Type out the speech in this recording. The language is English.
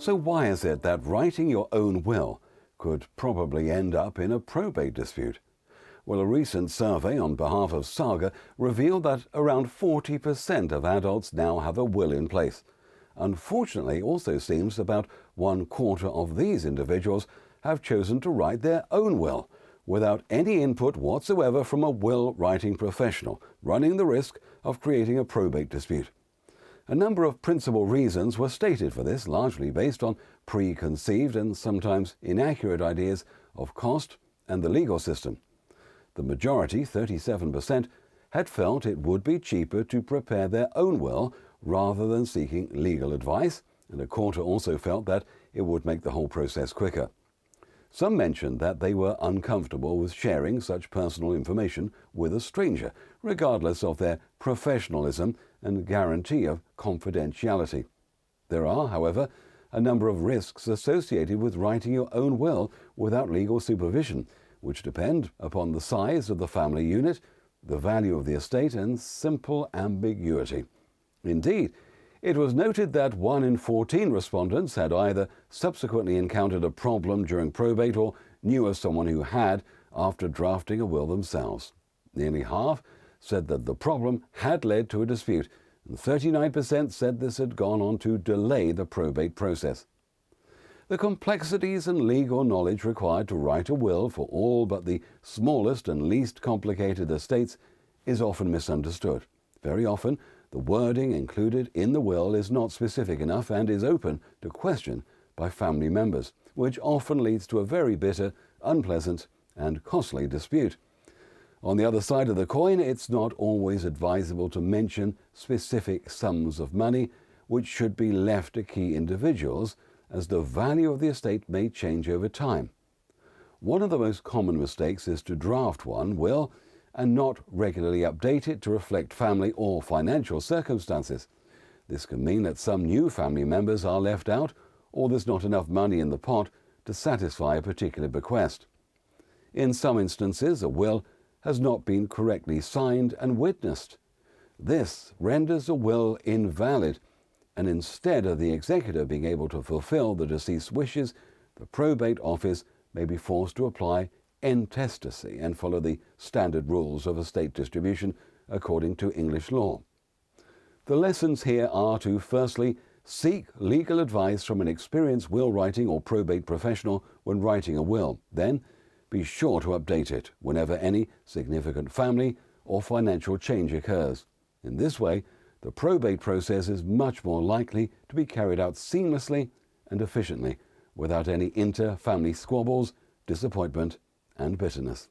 So why is it that writing your own will could probably end up in a probate dispute? Well, a recent survey on behalf of Saga revealed that around 40% of adults now have a will in place. Unfortunately, it also seems about 1/4 of these individuals have chosen to write their own will, without any input whatsoever from a will writing professional, running the risk of creating a probate dispute. A number of principal reasons were stated for this, largely based on preconceived and sometimes inaccurate ideas of cost and the legal system. The majority, 37%, had felt it would be cheaper to prepare their own will rather than seeking legal advice, and 1/4 also felt that it would make the whole process quicker. Some mentioned that they were uncomfortable with sharing such personal information with a stranger, regardless of their professionalism and guarantee of confidentiality. There are, however, a number of risks associated with writing your own will without legal supervision, which depend upon the size of the family unit, the value of the estate, and simple ambiguity. Indeed, it was noted that 1 in 14 respondents had either subsequently encountered a problem during probate or knew of someone who had after drafting a will themselves. Nearly half said that the problem had led to a dispute, and 39% said this had gone on to delay the probate process. The complexities and legal knowledge required to write a will for all but the smallest and least complicated estates is often misunderstood. Very often, the wording included in the will is not specific enough and is open to question by family members, which often leads to a very bitter, unpleasant, and costly dispute. On the other side of the coin, it's not always advisable to mention specific sums of money, which should be left to key individuals, as the value of the estate may change over time. One of the most common mistakes is to draft one will and not regularly update it to reflect family or financial circumstances. This can mean that some new family members are left out, or there's not enough money in the pot to satisfy a particular bequest. In some instances, a will has not been correctly signed and witnessed. This renders a will invalid, and instead of the executor being able to fulfill the deceased's wishes, the probate office may be forced to apply intestacy and follow the standard rules of estate distribution according to English law. The lessons here are to firstly seek legal advice from an experienced will writing or probate professional when writing a will. Then be sure to update it whenever any significant family or financial change occurs. In this way, the probate process is much more likely to be carried out seamlessly and efficiently without any inter-family squabbles, disappointment, and bitterness.